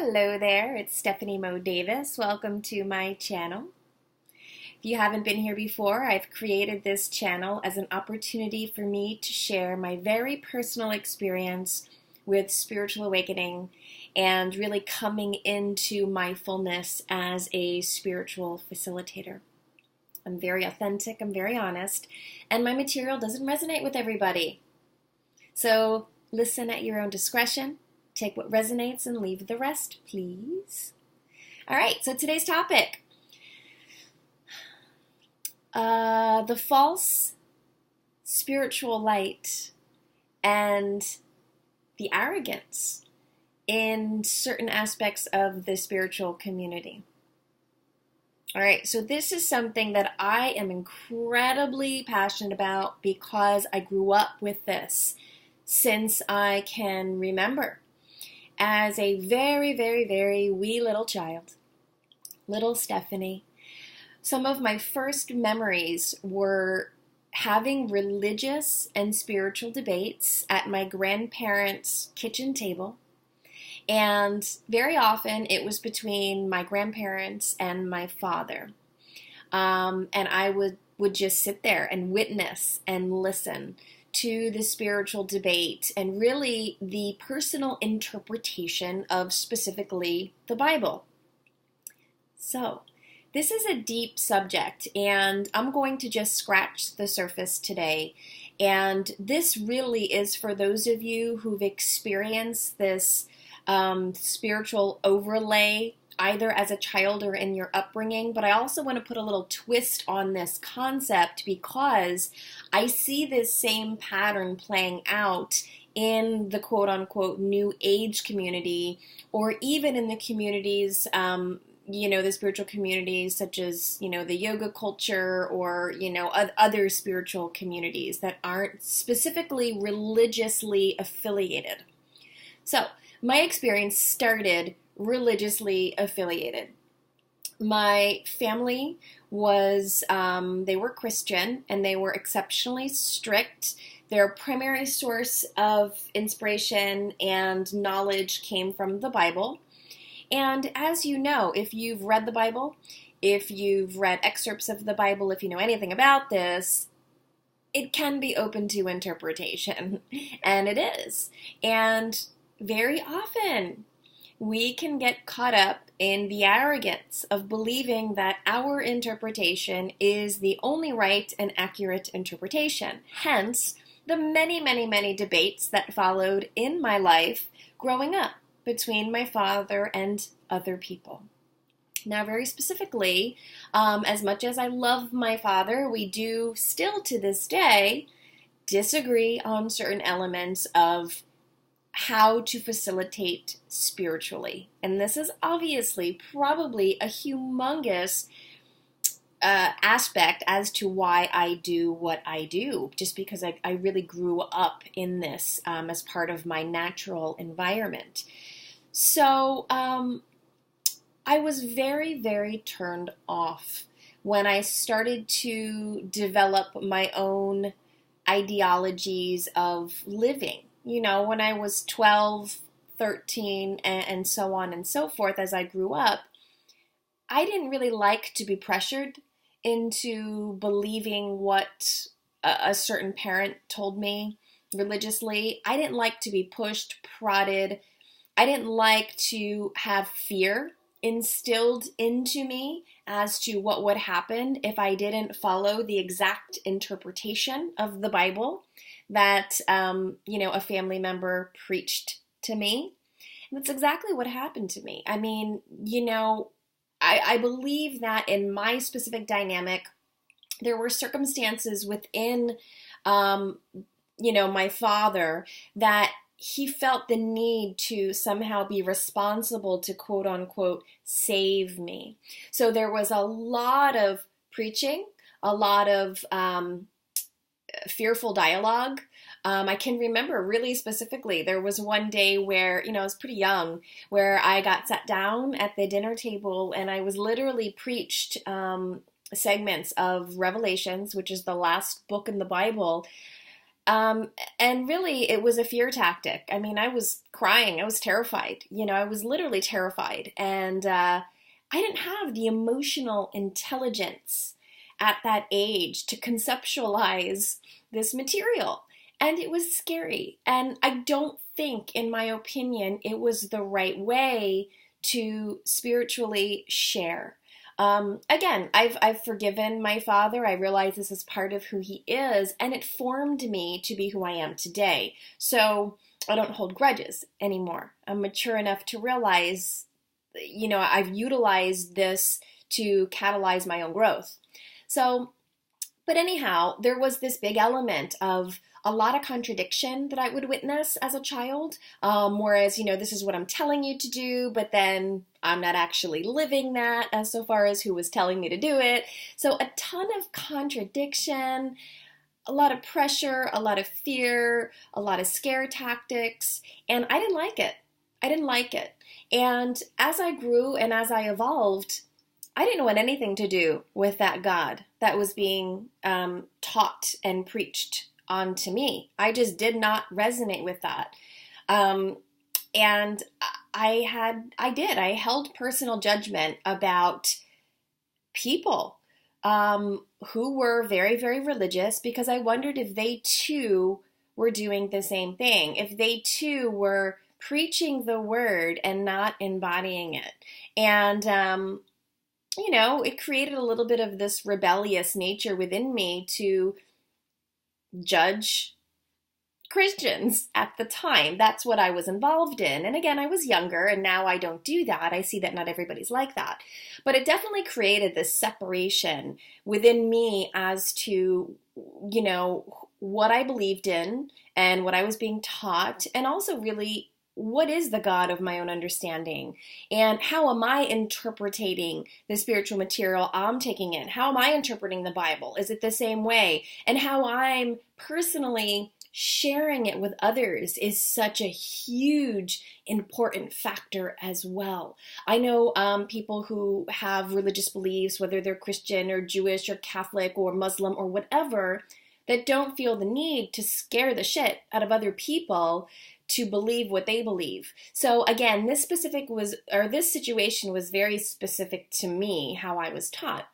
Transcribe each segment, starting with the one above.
Hello there, it's Stephanie Mo Davis. Welcome to my channel. If you haven't been here before, I've created this channel as an opportunity for me to share my very personal experience with spiritual awakening and really coming into my fullness as a spiritual facilitator. I'm very authentic, I'm very honest, and my material doesn't resonate with everybody. So listen at your own discretion. Take what resonates and leave the rest, please. All right, so today's topic. The false spiritual light and the arrogance in certain aspects of the spiritual community. All right, so this is something that I am incredibly passionate about because I grew up with this since I can remember. As a very, very, very wee little child, little Stephanie, some of my first memories were having religious and spiritual debates at my grandparents' kitchen table. And very often it was between my grandparents and my father. And I would just sit there and witness and listen to the spiritual debate and really the personal interpretation of specifically the Bible. So, this is a deep subject, and I'm going to just scratch the surface today. And this really is for those of you who've experienced this spiritual overlay either as a child or in your upbringing, but I also want to put a little twist on this concept because I see this same pattern playing out in the quote-unquote New Age community, or even in the communities, the spiritual communities such as, the yoga culture or, other spiritual communities that aren't specifically religiously affiliated. So, my experience started religiously affiliated. My family was, they were Christian and they were exceptionally strict. Their primary source of inspiration and knowledge came from the Bible. And as you know, if you've read the Bible, if you've read excerpts of the Bible, if you know anything about this, it can be open to interpretation. And it is. And very often, we can get caught up in the arrogance of believing that our interpretation is the only right and accurate interpretation. Hence, the many, many, many debates that followed in my life growing up between my father and other people. Now, very specifically, as much as I love my father, we do still to this day disagree on certain elements of how to facilitate spiritually. And this is obviously probably a humongous aspect as to why I do what I do, just because I really grew up in this as part of my natural environment. So I was very, very turned off when I started to develop my own ideologies of living. When I was 12, 13, and so on and so forth as I grew up, I didn't really like to be pressured into believing what a certain parent told me religiously. I didn't like to be pushed, prodded. I didn't like to have fear instilled into me as to what would happen if I didn't follow the exact interpretation of the Bible that, a family member preached to me. And that's exactly what happened to me. I mean, I believe that in my specific dynamic, there were circumstances within, my father that he felt the need to somehow be responsible to quote unquote save me. So there was a lot of preaching, a lot of fearful dialogue. I can remember really specifically, there was one day where, I was pretty young, where I got sat down at the dinner table and I was literally preached segments of Revelations, which is the last book in the Bible. And really, it was a fear tactic. I mean, I was crying. I was terrified. I was literally terrified. And I didn't have the emotional intelligence at that age to conceptualize this material. And it was scary. And I don't think, in my opinion, it was the right way to spiritually share. Again, I've forgiven my father. I realize this is part of who he is, and it formed me to be who I am today. So I don't hold grudges anymore. I'm mature enough to realize, I've utilized this to catalyze my own growth. So, but anyhow, there was this big element of a lot of contradiction that I would witness as a child. Whereas, this is what I'm telling you to do, but then I'm not actually living that as so far as who was telling me to do it. So a ton of contradiction, a lot of pressure, a lot of fear, a lot of scare tactics, and I didn't like it. I didn't like it. And as I grew and as I evolved, I didn't want anything to do with that God that was being taught and preached onto me. I just did not resonate with that. And I held personal judgment about people who were very, very religious, because I wondered if they too were doing the same thing, if they too were preaching the word and not embodying it. And, it created a little bit of this rebellious nature within me to judge Christians at the time. That's what I was involved in. And again, I was younger, and now I don't do that. I see that not everybody's like that. But it definitely created this separation within me as to, what I believed in and what I was being taught, and also really, what is the God of my own understanding? And how am I interpreting the spiritual material I'm taking in? How am I interpreting the Bible? Is it the same way? And how I'm personally sharing it with others is such a huge, important factor as well. I know people who have religious beliefs, whether they're Christian or Jewish or Catholic or Muslim or whatever, that don't feel the need to scare the shit out of other people to believe what they believe. So again, this situation was very specific to me, how I was taught.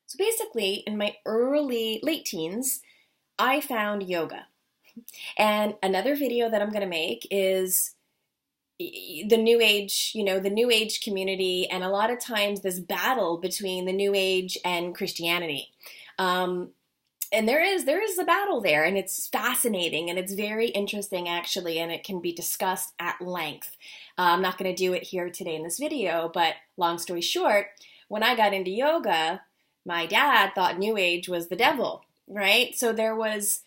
So basically, in my late teens, I found yoga. And another video that I'm going to make is the New Age, the New Age community, and a lot of times this battle between the New Age and Christianity. And there is a battle there, and it's fascinating, and it's very interesting, actually, and it can be discussed at length. I'm not going to do it here today in this video, but long story short, when I got into yoga, my dad thought New Age was the devil, right? So there was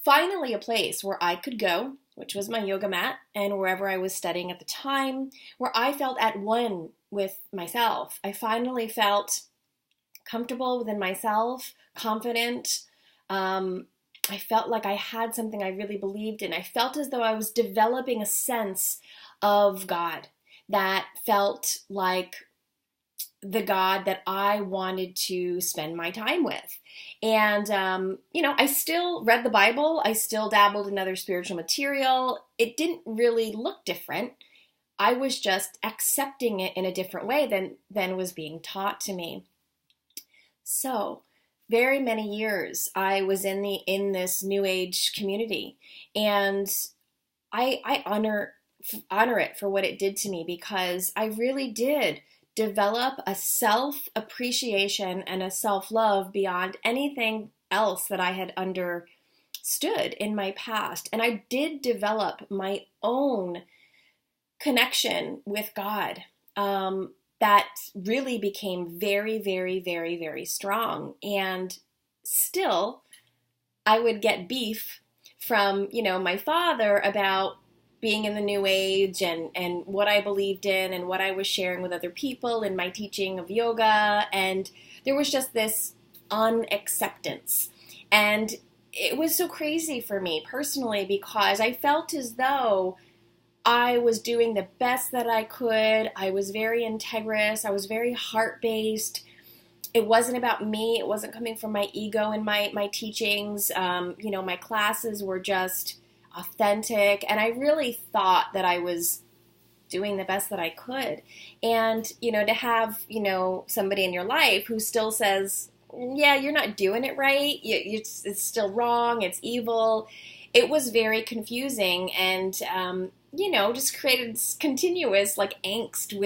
finally a place where I could go, which was my yoga mat, and wherever I was studying at the time, where I felt at one with myself. I finally felt comfortable within myself, confident. I felt like I had something I really believed in. I felt as though I was developing a sense of God that felt like the God that I wanted to spend my time with. And, I still read the Bible. I still dabbled in other spiritual material. It didn't really look different. I was just accepting it in a different way than was being taught to me. So, very many years I was in this New Age community, and I honor it for what it did to me, because I really did develop a self-appreciation and a self-love beyond anything else that I had understood in my past. And I did develop my own connection with God that really became very, very, very, very strong. And still, I would get beef from, my father about being in the New Age and what I believed in and what I was sharing with other people in my teaching of yoga. And there was just this unacceptance. And it was so crazy for me personally, because I felt as though I was doing the best that I could. I was very integrous. I was very heart-based. it wasn't about me. It wasn't coming from my ego and my teachings. My classes were just authentic, and I really thought that I was doing the best that I could. And, to have, somebody in your life who still says, yeah, you're not doing it right. It's still wrong. It's evil. It was very confusing, and, just created continuous angst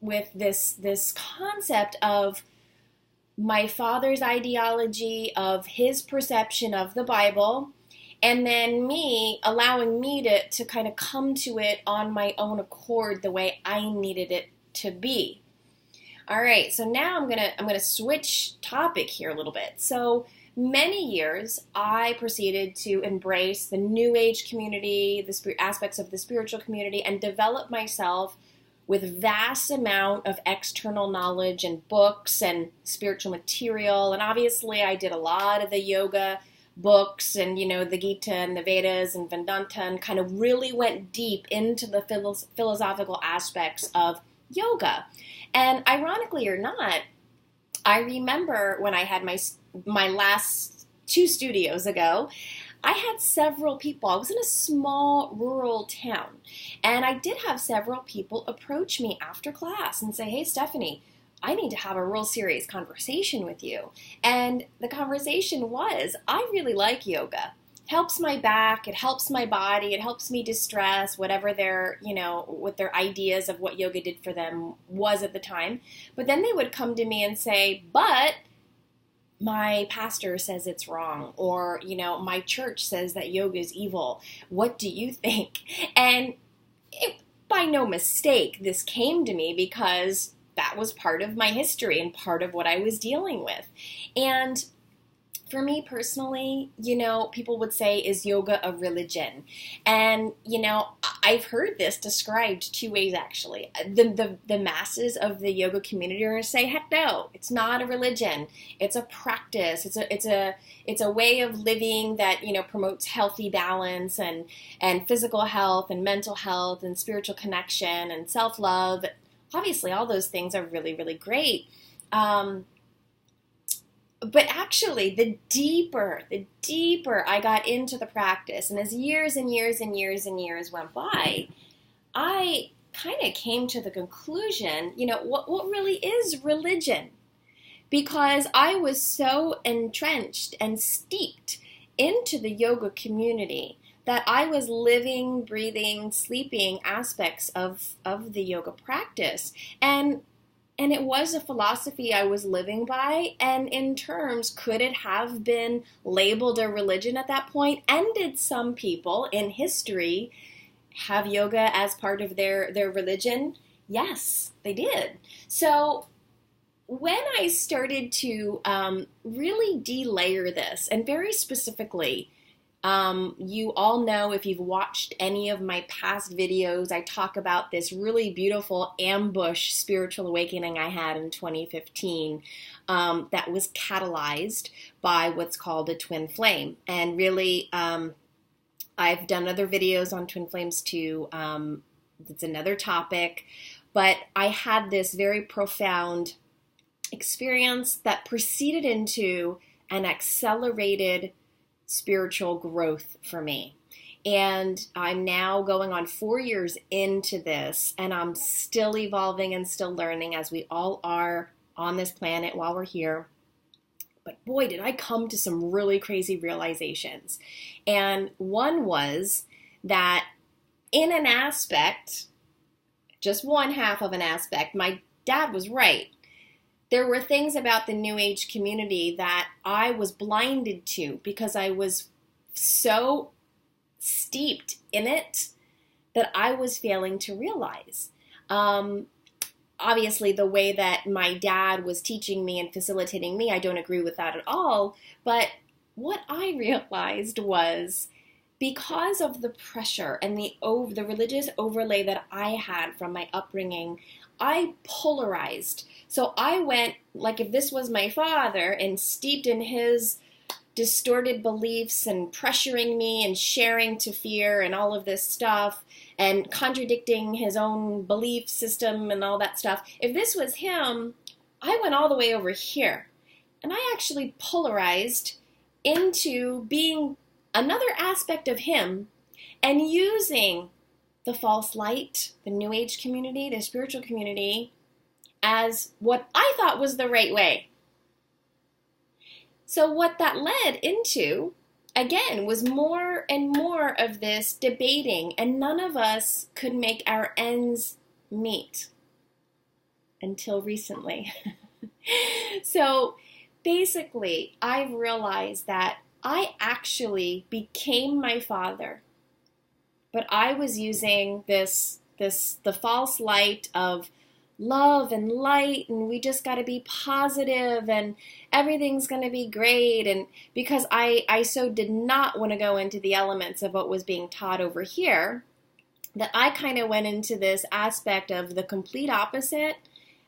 with this concept of my father's ideology, of his perception of the Bible, and then me allowing me to kind of come to it on my own accord the way I needed it to be. All right, so now I'm gonna switch topic here a little bit. So many years I proceeded to embrace the New Age community, the aspects of the spiritual community, and develop myself with vast amount of external knowledge and books and spiritual material. And obviously I did a lot of the yoga books and, the Gita and the Vedas and Vedanta, and kind of really went deep into the philosophical aspects of yoga. And ironically or not, I remember when I had my last 2 studios ago, I had several people. I was in a small rural town, and I did have several people approach me after class and say, hey, Stephanie, I need to have a real serious conversation with you. And the conversation was, I really like yoga. It helps my back, it helps my body, it helps me distress, whatever their, what their ideas of what yoga did for them was at the time. But then they would come to me and say, but my pastor says it's wrong, or, my church says that yoga is evil. What do you think? And by no mistake, this came to me because that was part of my history and part of what I was dealing with. And for me personally, people would say, is yoga a religion? And, I've heard this described 2 ways, actually. The masses of the yoga community are going to say, heck no, it's not a religion. It's a practice. It's a way of living that, promotes healthy balance and physical health and mental health and spiritual connection and self-love. Obviously, all those things are really, really great. But actually, the deeper I got into the practice, and as years and years and years and years went by, I kind of came to the conclusion, what really is religion? Because I was so entrenched and steeped into the yoga community that I was living, breathing, sleeping aspects of the yoga practice. And it was a philosophy I was living by, and in terms, could it have been labeled a religion at that point? And did some people in history have yoga as part of their religion? Yes, they did. So when I started to really delayer this, and very specifically, you all know, if you've watched any of my past videos, I talk about this really beautiful ambush spiritual awakening I had in 2015 that was catalyzed by what's called a twin flame. And really, I've done other videos on twin flames too. It's another topic. But I had this very profound experience that proceeded into an accelerated spiritual growth for me. And I'm now going on 4 years into this, and I'm still evolving and still learning, as we all are on this planet while we're here. But boy, did I come to some really crazy realizations. And one was that in an aspect, just one half of an aspect, my dad was right. There were things about the New Age community that I was blinded to because I was so steeped in it that I was failing to realize. Obviously, the way that my dad was teaching me and facilitating me, I don't agree with that at all. But what I realized was, because of the pressure and the religious overlay that I had from my upbringing, I polarized. So I went, like if this was my father and steeped in his distorted beliefs and pressuring me and sharing to fear and all of this stuff and contradicting his own belief system and all that stuff. If this was him, I went all the way over here. And I actually polarized into being another aspect of him and using the false light, the New Age community, the spiritual community, as what I thought was the right way. So what that led into, again, was more and more of this debating, and none of us could make our ends meet until recently. So basically, I've realized that I actually became my father, but I was using the false light of love and light, and we just got to be positive and everything's going to be great. And because I so did not want to go into the elements of what was being taught over here, that I kind of went into this aspect of the complete opposite,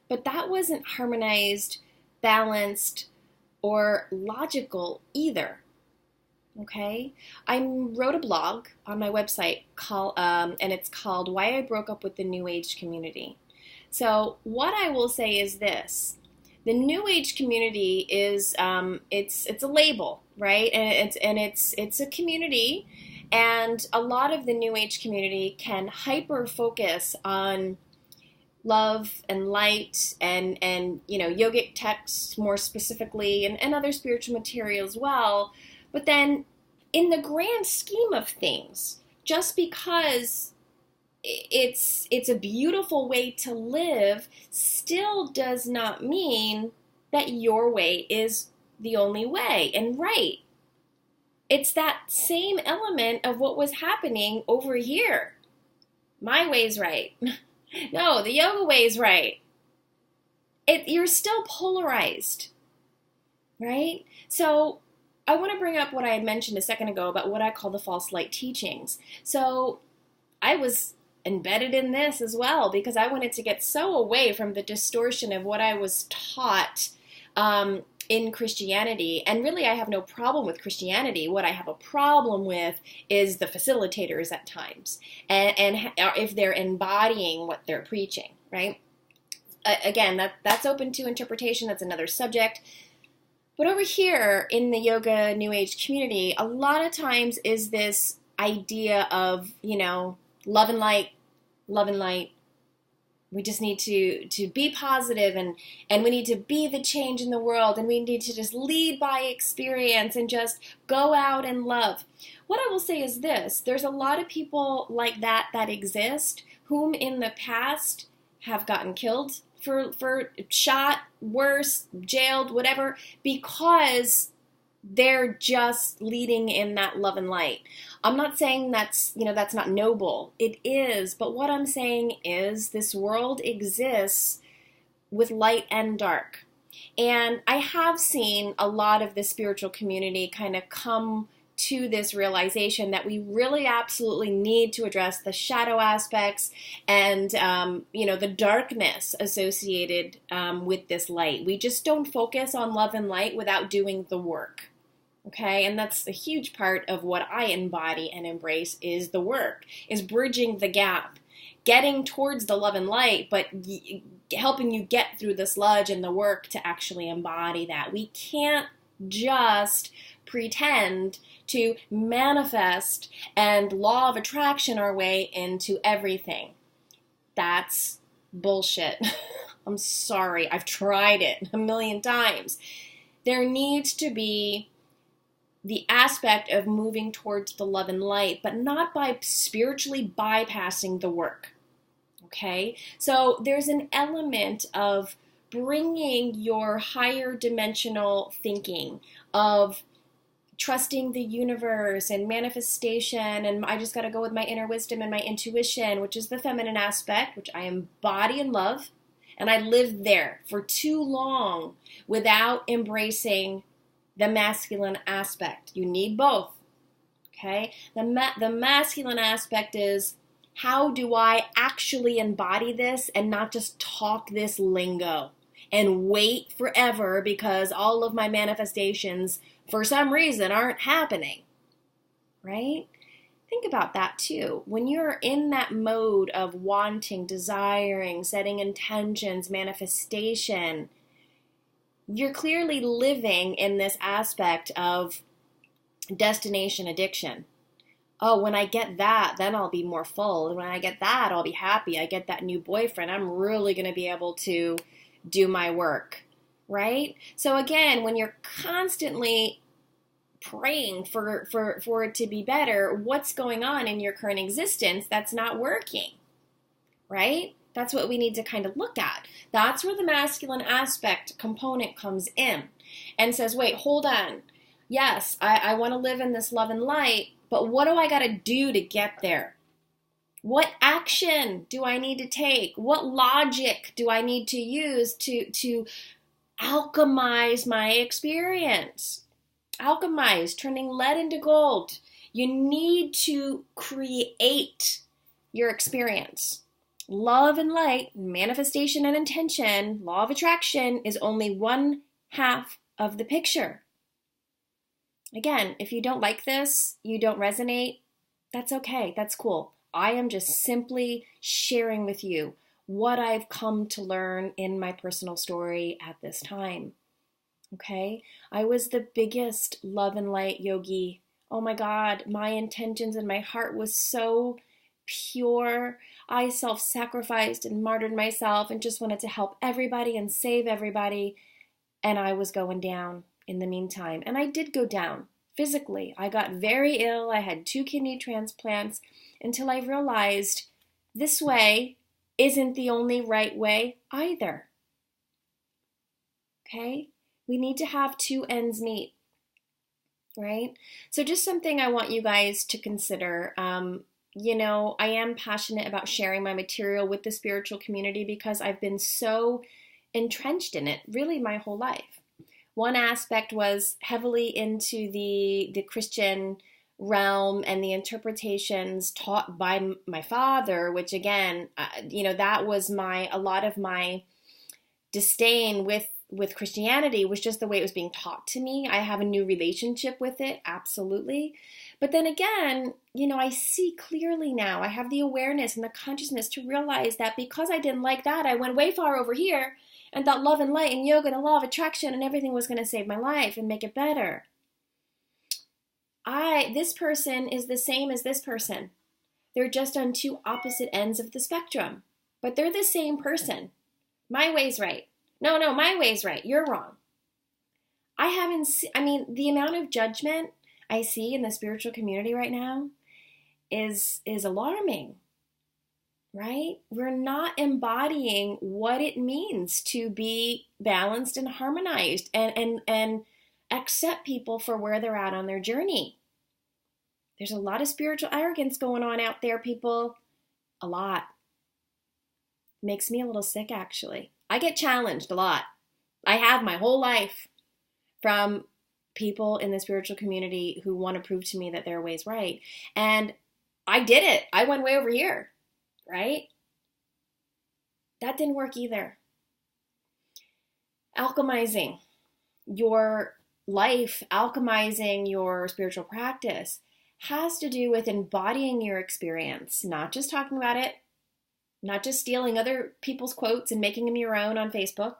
but that wasn't harmonized, balanced, or logical either. Okay, I wrote a blog on my website and it's called "Why I Broke Up with the New Age Community." So what I will say is this: the New Age community is it's a label, right? And it's a community, and a lot of the New Age community can hyper focus on love and light and yogic texts more specifically, and other spiritual material as well. But then in the grand scheme of things, just because it's a beautiful way to live still does not mean that your way is the only way and right. It's that same element of what was happening over here. My way's right. No, the yoga way's right. You're still polarized, right? So I want to bring up what I had mentioned a second ago about what I call the false light teachings. So I was embedded in this as well because I wanted to get so away from the distortion of what I was taught in Christianity. And really, I have no problem with Christianity. What I have a problem with is the facilitators at times and if they're embodying what they're preaching, right? Again, that's open to interpretation. That's another subject. But over here in the yoga New Age community, a lot of times is this idea of, love and light, love and light. We just need to be positive and we need to be the change in the world, and we need to just lead by experience and just go out and love. What I will say is this: there's a lot of people like that exist whom in the past have gotten killed, for shot, worse, jailed, whatever, because they're just leading in that love and light. I'm not saying that's not noble. It is, but what I'm saying is this world exists with light and dark. And I have seen a lot of the spiritual community kind of come to this realization that we really absolutely need to address the shadow aspects and the darkness associated with this light. We just don't focus on love and light without doing the work. Okay, and that's a huge part of what I embody and embrace is the work, is bridging the gap, getting towards the love and light, but helping you get through the sludge and the work to actually embody that. We can't just pretend to manifest and law of attraction our way into everything. That's bullshit. I'm sorry. I've tried it a million times. There needs to be the aspect of moving towards the love and light, but not by spiritually bypassing the work. Okay? So there's an element of bringing your higher dimensional thinking, of trusting the universe and manifestation, and I just got to go with my inner wisdom and my intuition, which is the feminine aspect, which I embody and love, and I lived there for too long without embracing the masculine aspect. You need both, okay? The masculine aspect is, how do I actually embody this and not just talk this lingo and wait forever because all of my manifestations for some reason aren't happening, right? Think about that too. When you're in that mode of wanting, desiring, setting intentions, manifestation, you're clearly living in this aspect of destination addiction. Oh, when I get that, then I'll be more full. And when I get that, I'll be happy. I get that new boyfriend, I'm really going to be able to do my work, right? So again, when you're constantly praying for it to be better, what's going on in your current existence that's not working, right? That's what we need to kind of look at. That's where the masculine aspect component comes in and says, wait, hold on. Yes, I want to live in this love and light, but what do I got to do to get there? What action do I need to take? What logic do I need to use to alchemize my experience? Alchemize, turning lead into gold. You need to create your experience. Love and light, manifestation and intention, law of attraction is only one half of the picture. Again, if you don't like this, you don't resonate, that's okay. That's cool. I am just simply sharing with you what I've come to learn in my personal story at this time. Okay? I was the biggest love and light yogi. Oh my God, my intentions and my heart was so pure. I self-sacrificed and martyred myself and just wanted to help everybody and save everybody. And I was going down in the meantime. And I did go down physically. I got very ill. I had 2 kidney transplants until I realized this way isn't the only right way either. Okay? We need to have 2 ends meet, right? So just something I want you guys to consider. I am passionate about sharing my material with the spiritual community because I've been so entrenched in it really my whole life. One aspect was heavily into the Christian realm and the interpretations taught by my father, which again, that was a lot of my disdain with Christianity was just the way it was being taught to me. I have a new relationship with it, absolutely. But then again, I see clearly now. I have the awareness and the consciousness to realize that because I didn't like that, I went way far over here and thought love and light and yoga and the law of attraction and everything was going to save my life and make it better. This person is the same as this person. They're just on 2 opposite ends of the spectrum, but they're the same person. My way's right. No, my way's right. You're wrong. The amount of judgment I see in the spiritual community right now is alarming, right? We're not embodying what it means to be balanced and harmonized and accept people for where they're at on their journey. There's a lot of spiritual arrogance going on out there, people. A lot. Makes me a little sick, actually. I get challenged a lot. I have my whole life from people in the spiritual community who want to prove to me that their way's right. And I did it. I went way over here, right? That didn't work either. Alchemizing your life, alchemizing your spiritual practice has to do with embodying your experience, not just talking about it, not just stealing other people's quotes and making them your own on Facebook.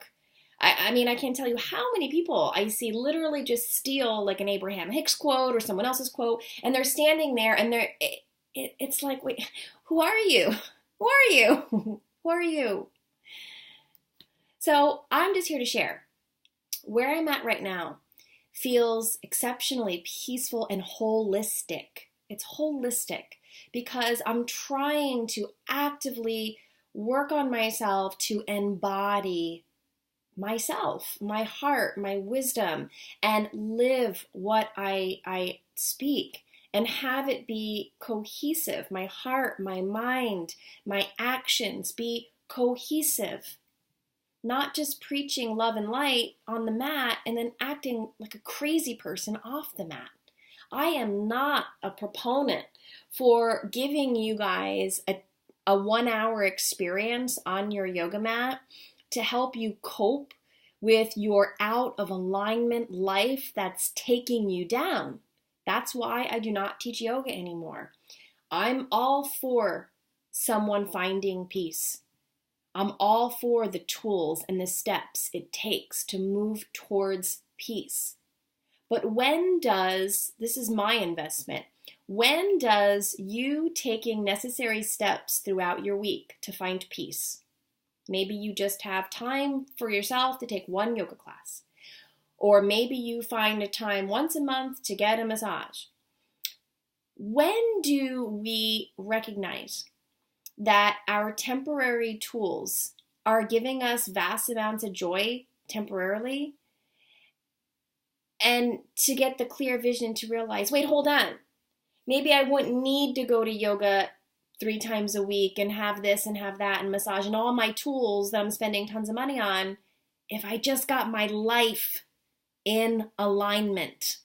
I can't tell you how many people I see literally just steal like an Abraham Hicks quote or someone else's quote, and they're standing there and it's like, wait, who are you? Who are you? Who are you? So I'm just here to share. Where I'm at right now feels exceptionally peaceful and holistic. It's holistic because I'm trying to actively work on myself to embody myself, my heart, my wisdom, and live what I speak and have it be cohesive. My heart, my mind, my actions be cohesive. Not just preaching love and light on the mat and then acting like a crazy person off the mat. I am not a proponent for giving you guys a 1-hour experience on your yoga mat to help you cope with your out of alignment life that's taking you down. That's why I do not teach yoga anymore. I'm all for someone finding peace. I'm all for the tools and the steps it takes to move towards peace. But this is my investment, when does you taking necessary steps throughout your week to find peace? Maybe you just have time for yourself to take one yoga class. Or maybe you find a time once a month to get a massage. When do we recognize that our temporary tools are giving us vast amounts of joy temporarily? And to get the clear vision to realize, wait, hold on. Maybe I wouldn't need to go to yoga 3 times a week and have this and have that and massage and all my tools that I'm spending tons of money on if I just got my life in alignment.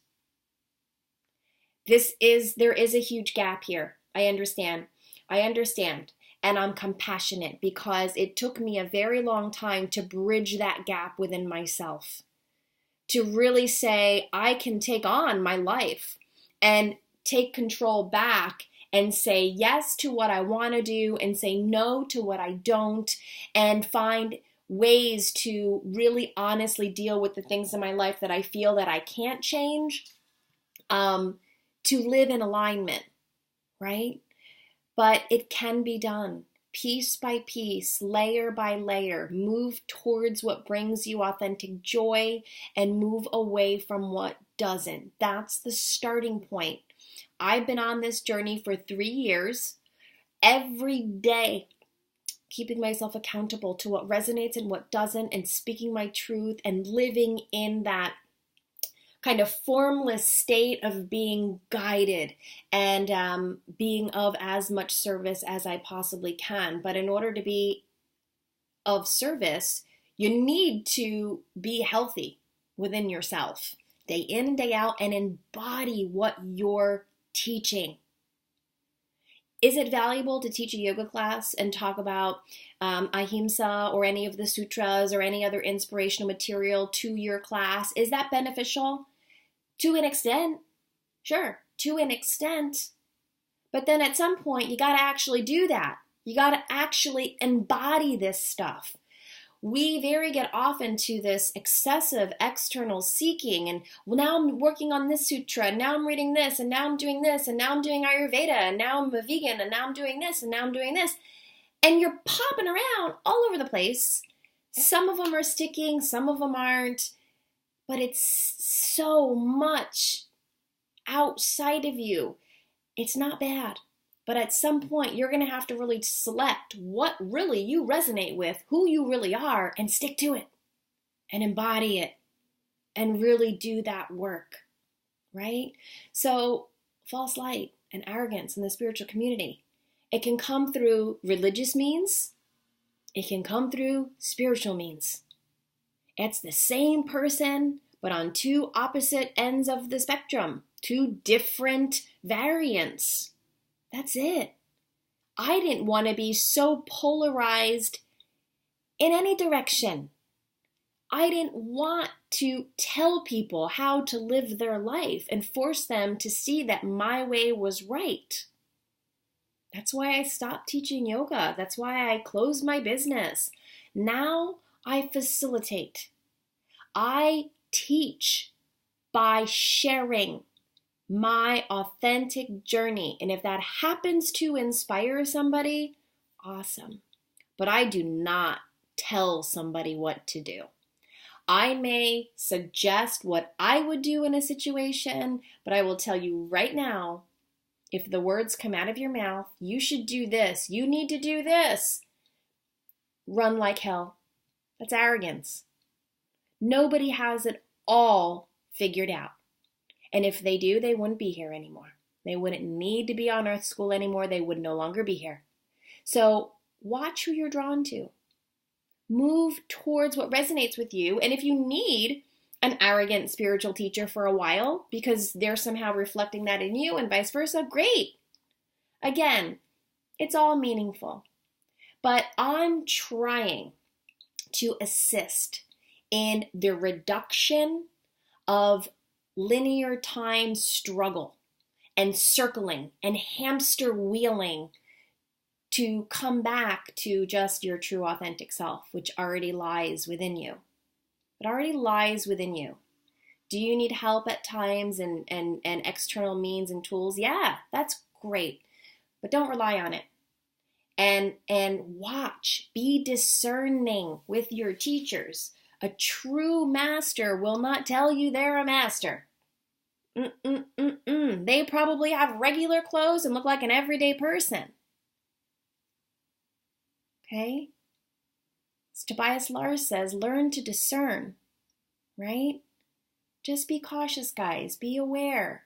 There is a huge gap here. I understand. And I'm compassionate because it took me a very long time to bridge that gap within myself. To really say, I can take on my life and take control back and say yes to what I want to do and say no to what I don't, and find ways to really honestly deal with the things in my life that I feel that I can't change, to live in alignment, right? But it can be done. Piece by piece, layer by layer, move towards what brings you authentic joy and move away from what doesn't. That's the starting point. I've been on this journey for 3 years, every day, keeping myself accountable to what resonates and what doesn't, and speaking my truth and living in that kind of formless state of being guided and being of as much service as I possibly can. But in order to be of service, you need to be healthy within yourself, day in and day out, and embody what you're teaching. Is it valuable to teach a yoga class and talk about ahimsa or any of the sutras or any other inspirational material to your class? Is that beneficial? To an extent, sure, to an extent. But then at some point, you got to actually do that. You got to actually embody this stuff. We get off into this excessive external seeking, and well, now I'm working on this sutra, and now I'm reading this, and now I'm doing this, and now I'm doing Ayurveda, and now I'm a vegan, and now I'm doing this, and now I'm doing this. And you're popping around all over the place. Some of them are sticking, some of them aren't. But it's so much outside of you. It's not bad. But at some point, you're going to have to really select what really you resonate with, who you really are, and stick to it and embody it and really do that work, right? So false light and arrogance in the spiritual community, it can come through religious means. It can come through spiritual means. It's the same person, but on 2 opposite ends of the spectrum, 2 different variants. That's it. I didn't want to be so polarized in any direction. I didn't want to tell people how to live their life and force them to see that my way was right. That's why I stopped teaching yoga. That's why I closed my business. Now I facilitate. I teach by sharing my authentic journey. And if that happens to inspire somebody, awesome. But I do not tell somebody what to do. I may suggest what I would do in a situation, but I will tell you right now, if the words come out of your mouth, you should do this, you need to do this, run like hell. That's arrogance. Nobody has it all figured out. And if they do, they wouldn't be here anymore. They wouldn't need to be on Earth School anymore. They would no longer be here. So watch who you're drawn to. Move towards what resonates with you. And if you need an arrogant spiritual teacher for a while because they're somehow reflecting that in you and vice versa, great. Again, it's all meaningful. But I'm trying to assist in the reduction of linear time struggle and circling and hamster wheeling to come back to just your true authentic self, which already lies within you. It already lies within you. Do you need help at times and external means and tools? Yeah, that's great. But don't rely on it. And watch, be discerning with your teachers. A true master will not tell you they're a master. They probably have regular clothes and look like an everyday person. Okay? As Tobias Lars says, learn to discern, right? Just be cautious, guys. Be aware.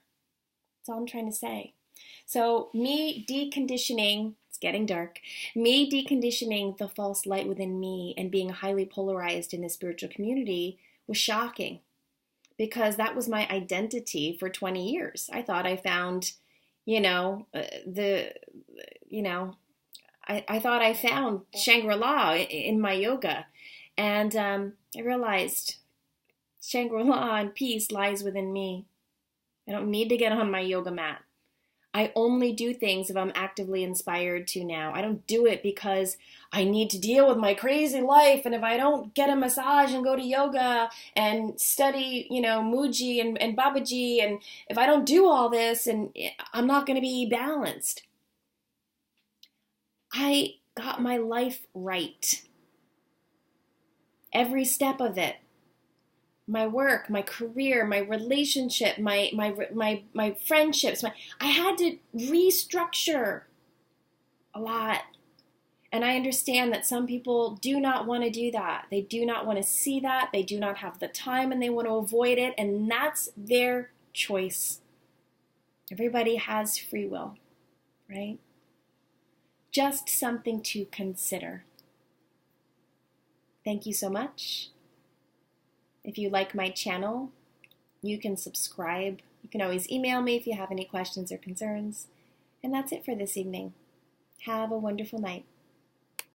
That's all I'm trying to say. So me deconditioning, it's getting dark, me deconditioning the false light within me and being highly polarized in the spiritual community was shocking, because that was my identity for 20 years. I thought I found, I thought I found Shangri-La in my yoga. And I realized Shangri-La and peace lies within me. I don't need to get on my yoga mat. I only do things if I'm actively inspired to now. I don't do it because I need to deal with my crazy life. And if I don't get a massage and go to yoga and study, Muji and Babaji, and if I don't do all this, and I'm not going to be balanced. I got my life right. Every step of it. My work, my career, my relationship, my friendships. I had to restructure a lot. And I understand that some people do not want to do that. They do not want to see that. They do not have the time and they want to avoid it. And that's their choice. Everybody has free will, right? Just something to consider. Thank you so much. If you like my channel, you can subscribe. You can always email me if you have any questions or concerns. And that's it for this evening. Have a wonderful night.